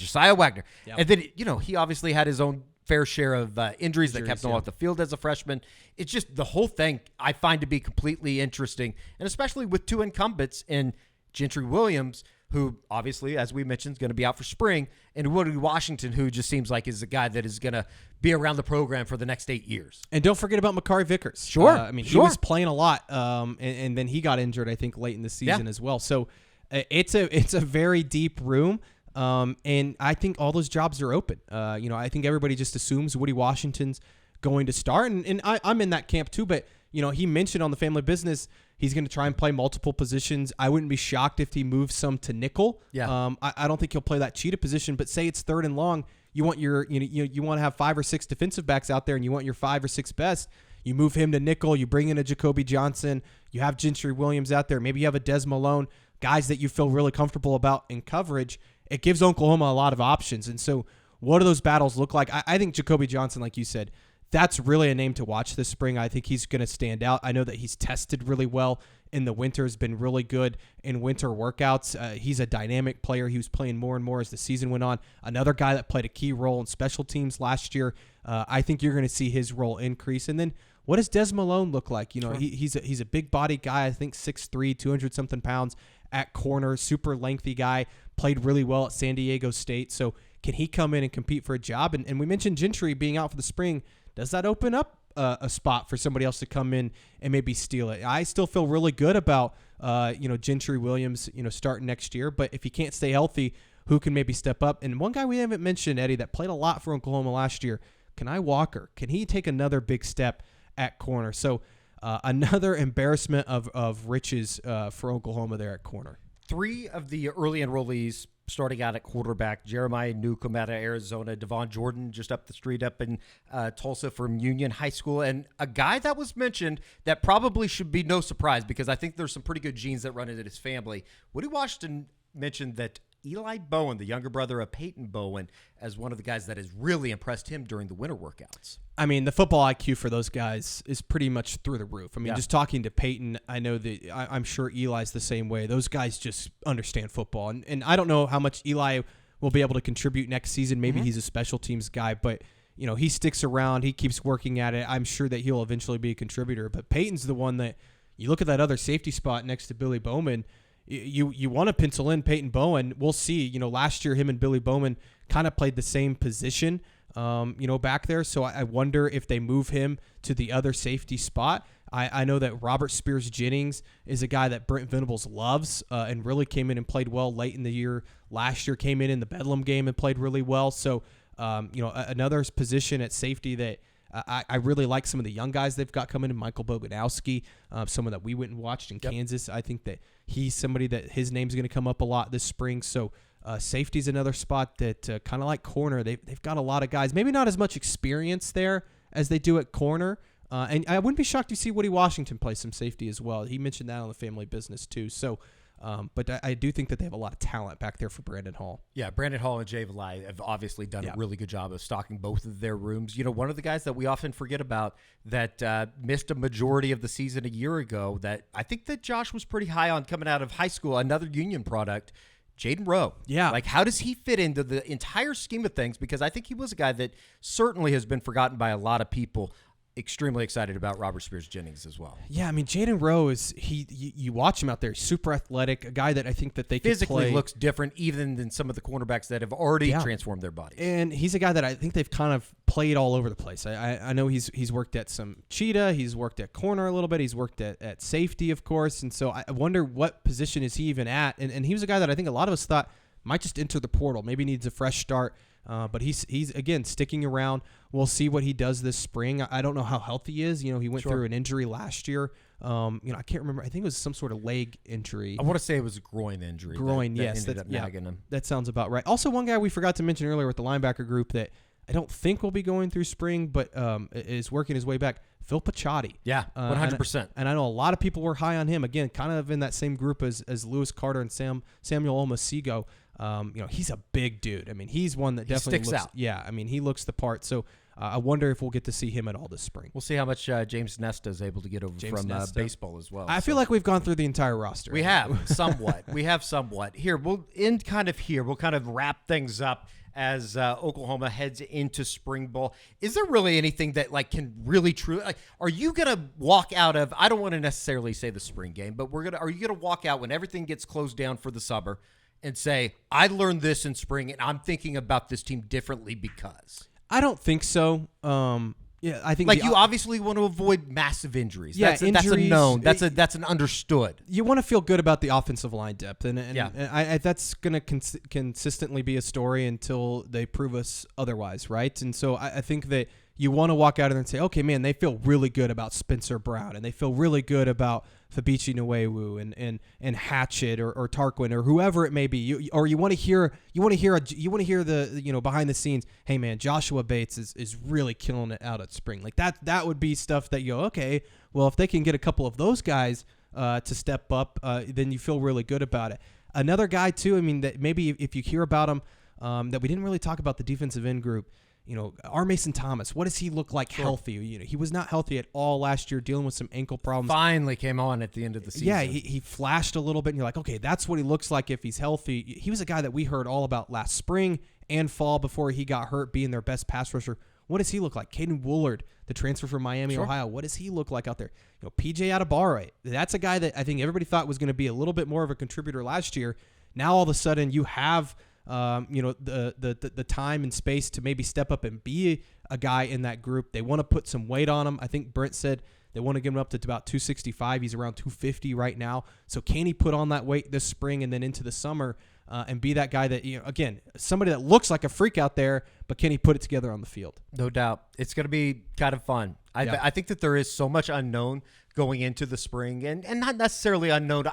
Yep. And then, he obviously had his own fair share of injuries that kept him off the field as a freshman. It's just the whole thing I find to be completely interesting, and especially with 2 incumbents in Gentry Williams, who obviously, as we mentioned, is going to be out for spring, and Woody Washington, who just seems like is a guy that is going to be around the program for the next 8 years. And don't forget about Makari Vickers. Sure. He was playing a lot, and then he got injured, I think, late in the season as well. So it's a very deep room, and I think all those jobs are open. I think everybody just assumes Woody Washington's going to start, and I'm in that camp too. But he mentioned on the family business he's going to try and play multiple positions. I wouldn't be shocked if he moves some to nickel. Yeah. I don't think he'll play that cheetah position. But say it's 3rd and long, you want you want to have 5 or 6 defensive backs out there, and you want your 5 or 6 best. You move him to nickel. You bring in a Jacoby Johnson. You have Gentry Williams out there. Maybe you have a Des Malone. Guys that you feel really comfortable about in coverage. It gives Oklahoma a lot of options. And so what do those battles look like? I think Jacoby Johnson, like you said, that's really a name to watch this spring. I think he's going to stand out. I know that he's tested really well in the winter, has been really good in winter workouts. He's a dynamic player. He was playing more and more as the season went on. Another guy that played a key role in special teams last year. I think you're going to see his role increase. And then what does Des Malone look like? Sure. He's a big body guy, I think 6'3", 200-something pounds at corner, super lengthy guy, played really well at San Diego State. So can he come in and compete for a job? And we mentioned Gentry being out for the spring. Does that open up a spot for somebody else to come in and maybe steal it? I still feel really good about Gentry Williams starting next year, but if he can't stay healthy, who can maybe step up. And one guy we haven't mentioned, Eddie, that played a lot for Oklahoma last year, Kenai Walker. Can he take another big step at corner? So another embarrassment of riches for Oklahoma there at corner. 3 of the early enrollees starting out at quarterback: Jeremiah Newcomb out of Arizona, Devon Jordan just up the street up in Tulsa from Union High School, and a guy that was mentioned that probably should be no surprise because I think there's some pretty good genes that run into his family. Woody Washington mentioned that Eli Bowen, the younger brother of Peyton Bowen, as one of the guys that has really impressed him during the winter workouts. I mean, the football IQ for those guys is pretty much through the roof. I mean, just talking to Peyton, I know that I'm sure Eli's the same way. Those guys just understand football. And I don't know how much Eli will be able to contribute next season. Maybe he's a special teams guy, but he sticks around. He keeps working at it. I'm sure that he'll eventually be a contributor. But Peyton's the one that you look at that other safety spot next to Billy Bowman. You want to pencil in Peyton Bowen. We'll see. Last year him and Billy Bowman kind of played the same position, back there. So I wonder if they move him to the other safety spot. I know that Robert Spears Jennings is a guy that Brent Venables loves and really came in and played well late in the year. Last year came in the Bedlam game and played really well. So, another position at safety that I really like some of the young guys they've got coming in. Michael Boganowski, someone that we went and watched in Kansas. I think that he's somebody that his name's going to come up a lot this spring. So safety's another spot that kind of like corner. They've got a lot of guys, maybe not as much experience there as they do at corner. And I wouldn't be shocked to see Woody Washington play some safety as well. He mentioned that on the family business too. So, but I do think that they have a lot of talent back there for Brandon Hall. Yeah, Brandon Hall and Jay Valai have obviously done a really good job of stocking both of their rooms. One of the guys that we often forget about that missed a majority of the season a year ago that I think that Josh was pretty high on coming out of high school, another Union product, Jaden Rowe. Yeah. Like, how does he fit into the entire scheme of things? Because I think he was a guy that certainly has been forgotten by a lot of people. Extremely excited about Robert Spears Jennings as well. Yeah, I mean, Jaden Rowe is you watch him out there, he's super athletic, a guy that I think that they physically could play. Looks different even than some of the cornerbacks that have already transformed their bodies. And he's a guy that I think they've kind of played all over the place. I know he's worked at some cheetah, he's worked at corner a little bit, he's worked at safety, of course. And so I wonder what position is he even at. And he was a guy that I think a lot of us thought might just enter the portal, maybe needs a fresh start. But he's again sticking around. We'll see what he does this spring. I don't know how healthy he is. He went through an injury last year. I can't remember. I think it was some sort of leg injury. I want to say it was a groin injury. Yes. Ended up nagging him. That sounds about right. Also, one guy we forgot to mention earlier with the linebacker group that I don't think will be going through spring, but is working his way back. Phil Paciotti. Yeah, 100%. And I know a lot of people were high on him. Again, kind of in that same group as Lewis Carter and Samuel Omasigo. He's a big dude. I mean, he's one that definitely sticks out. Yeah, I mean, he looks the part. So I wonder if we'll get to see him at all this spring. We'll see how much James Nesta is able to get over from baseball as well. I feel like we've gone through the entire roster. We have somewhat. Here, we'll end kind of here. We'll kind of wrap things up as Oklahoma heads into spring ball. Is there really anything that can really truly are you gonna walk out of? I don't want to necessarily say the spring game, but are you gonna walk out when everything gets closed down for the summer and say, I learned this in spring and I'm thinking about this team differently because? I don't think so. Yeah, I think you obviously want to avoid massive injuries. Yeah, that's a known. That's an understood. You want to feel good about the offensive line depth, and I that's going to consistently be a story until they prove us otherwise, right? And so I think that you want to walk out of there and say, okay, man, they feel really good about Spencer Brown, and they feel really good about Fabici Nwewu and Hatchett or Tarquin or whoever it may be. You want to hear the behind the scenes. Hey man, Joshua Bates is really killing it out at spring. Like that would be stuff that you go, okay, well if they can get a couple of those guys to step up, then you feel really good about it. Another guy too. I mean that maybe if you hear about him, that we didn't really talk about the defensive end group. R. Mason Thomas, what does he look like healthy? He was not healthy at all last year, dealing with some ankle problems. Finally came on at the end of the season. Yeah, he flashed a little bit, and you're like, okay, that's what he looks like if he's healthy. He was a guy that we heard all about last spring and fall before he got hurt, being their best pass rusher. What does he look like? Caden Woolard, the transfer from Miami, Ohio, what does he look like out there? PJ Atabare, that's a guy that I think everybody thought was going to be a little bit more of a contributor last year. Now all of a sudden you have the time and space to maybe step up and be a guy in that group. They want to put some weight on him. I think Brent said they want to get him up to about 265. He's around 250 right now. So can he put on that weight this spring and then into the summer? and be that guy that, again, somebody that looks like a freak out there, but can he put it together on the field? No doubt. It's going to be kind of fun. I think that there is so much unknown going into the spring, and not necessarily unknown.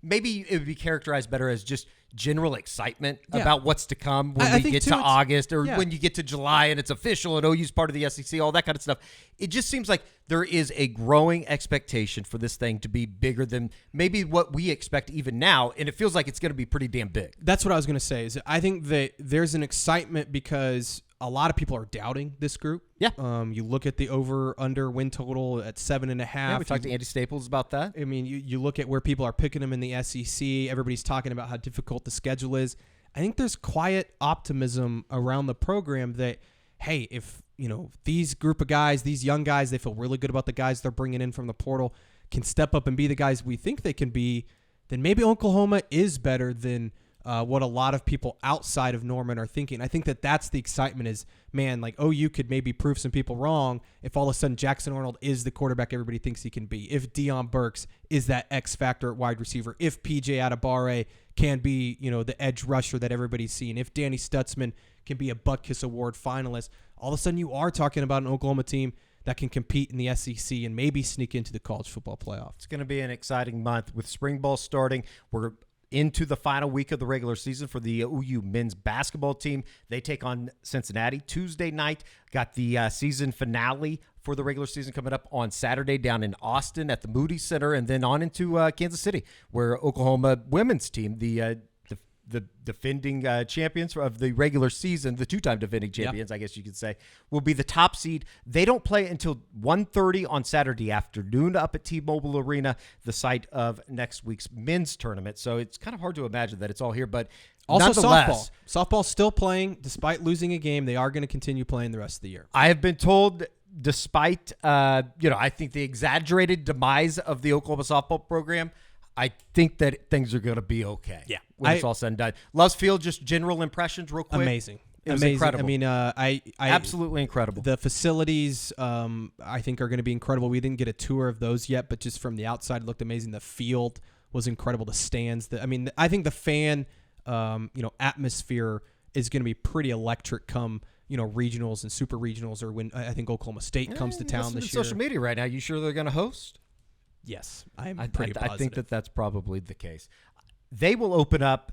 Maybe it would be characterized better as just general excitement about what's to come when we get to August or when you get to July and it's official and OU's part of the SEC, all that kind of stuff. It just seems like there is a growing expectation for this thing to be bigger than maybe what we expect even now, and it feels like it's going to be pretty damn big. That's what I was going to say. Is I think that there's an excitement because a lot of people are doubting this group. Yeah. You look at the over/under win total at 7.5. Yeah, we talked to Andy Staples about that. I mean, you look at where people are picking them in the SEC. Everybody's talking about how difficult the schedule is. I think there's quiet optimism around the program that, hey, if these group of guys, these young guys, they feel really good about the guys they're bringing in from the portal, can step up and be the guys we think they can be, then maybe Oklahoma is better than what a lot of people outside of Norman are thinking. I think that's the excitement is, man, like OU could maybe prove some people wrong if all of a sudden Jackson Arnold is the quarterback everybody thinks he can be, if Deion Burks is that X factor at wide receiver, if PJ Adebawore can be, the edge rusher that everybody's seen, if Danny Stutzman can be a Butkus Award finalist, all of a sudden you are talking about an Oklahoma team that can compete in the SEC and maybe sneak into the college football playoff. It's going to be an exciting month with spring ball starting. We're into the final week of the regular season for the OU men's basketball team. They take on Cincinnati Tuesday night. Got the season finale for the regular season coming up on Saturday down in Austin at the Moody Center, and then on into Kansas City, where Oklahoma women's team, the defending champions of the regular season, the two-time defending champions, I guess you could say, will be the top seed. They don't play until 1:30 on Saturday afternoon up at T-Mobile Arena, the site of next week's men's tournament. So it's kind of hard to imagine that it's all here, but also nonetheless, softball's still playing. Despite losing a game, they are going to continue playing the rest of the year. I have been told, despite I think the exaggerated demise of the Oklahoma softball program, I think that things are going to be okay. Yeah. When it's all said and done. Loves Field, just general impressions real quick. Amazing. It was incredible. I mean, I absolutely incredible. The facilities, I think, are going to be incredible. We didn't get a tour of those yet, but just from the outside, it looked amazing. The field was incredible. The stands. I think the fan, atmosphere is going to be pretty electric come, regionals and super regionals, or when I think Oklahoma State comes to town this year. Social media right now. You sure they're going to host? Yes, I'm pretty positive. I think that's probably the case. They will open up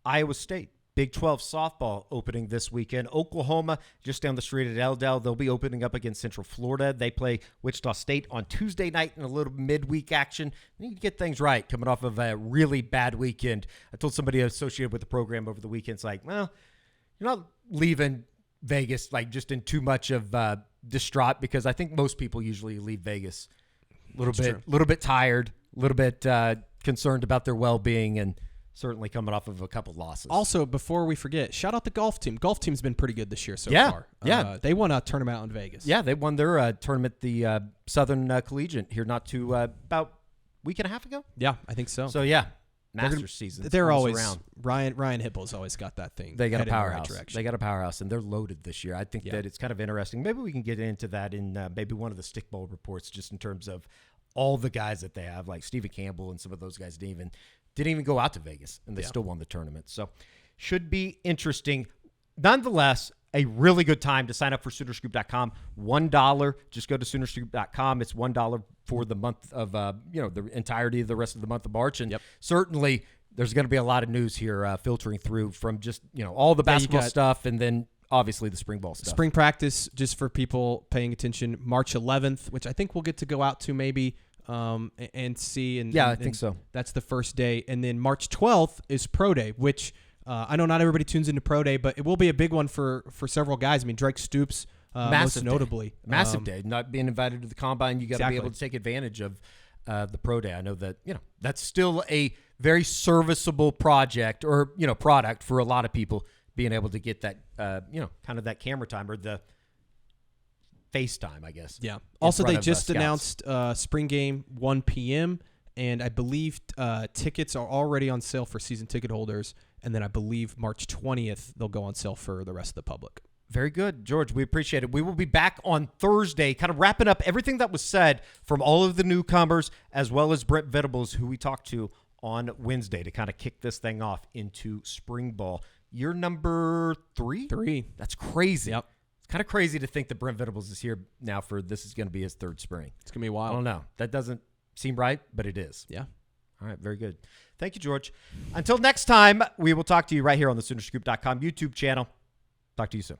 Iowa State. Big 12 softball opening this weekend. Oklahoma, just down the street at Eldell, they'll be opening up against Central Florida. They play Wichita State on Tuesday night in a little midweek action. They need to get things right coming off of a really bad weekend. I told somebody associated with the program over the weekend, it's like, well, you're not leaving Vegas like just in too much of distraught, because I think most people usually leave Vegas a little bit tired, a little bit concerned about their well-being, and certainly coming off of a couple losses. Also, before we forget, shout out the golf team. Golf team's been pretty good this year so far. Yeah. They won a tournament out in Vegas. Yeah, they won their tournament, the Southern Collegiate, here not too about a week and a half ago. Yeah, I think so. So, yeah, Masters season. They're always around. Ryan Hipple's always got that thing. They got a powerhouse. They got a powerhouse, and they're loaded this year. I think that it's kind of interesting. Maybe we can get into that in maybe one of the stickball reports, just in terms of all the guys that they have, like Stephen Campbell and some of those guys didn't even go out to Vegas, and they still won the tournament. So should be interesting. Nonetheless, a really good time to sign up for Soonerscoop.com. $1. Just go to Soonerscoop.com. It's $1 for the month of, the entirety of the rest of the month of March. And certainly there's going to be a lot of news here filtering through from just, all the basketball stuff, and then obviously the spring ball stuff. Spring practice, just for people paying attention, March 11th, which I think we'll get to go out to maybe and see. I think so. That's the first day. And then March 12th is Pro Day, which I know not everybody tunes into Pro Day, but it will be a big one for several guys. I mean, Drake Stoops, most notably. Massive day. Not being invited to the Combine, you got to be able to take advantage of the Pro Day. I know that, that's still a very serviceable project or, product for a lot of people, being able to get that, kind of that camera time or the FaceTime, I guess. Yeah. Also, they just announced spring game 1 p.m., and I believe tickets are already on sale for season ticket holders, and then I believe March 20th they'll go on sale for the rest of the public. Very good, George. We appreciate it. We will be back on Thursday, kind of wrapping up everything that was said from all of the newcomers, as well as Brent Venables, who we talked to on Wednesday to kind of kick this thing off into spring ball. You're number 3? 3. That's crazy. Yep. It's kind of crazy to think that Brent Venables is here now for this is going to be his 3rd spring. It's going to be I wild. don't know. That doesn't seem right, but it is. Yeah. All right, very good. Thank you, George. Until next time, we will talk to you right here on the SoonerScoop.com YouTube channel. Talk to you soon.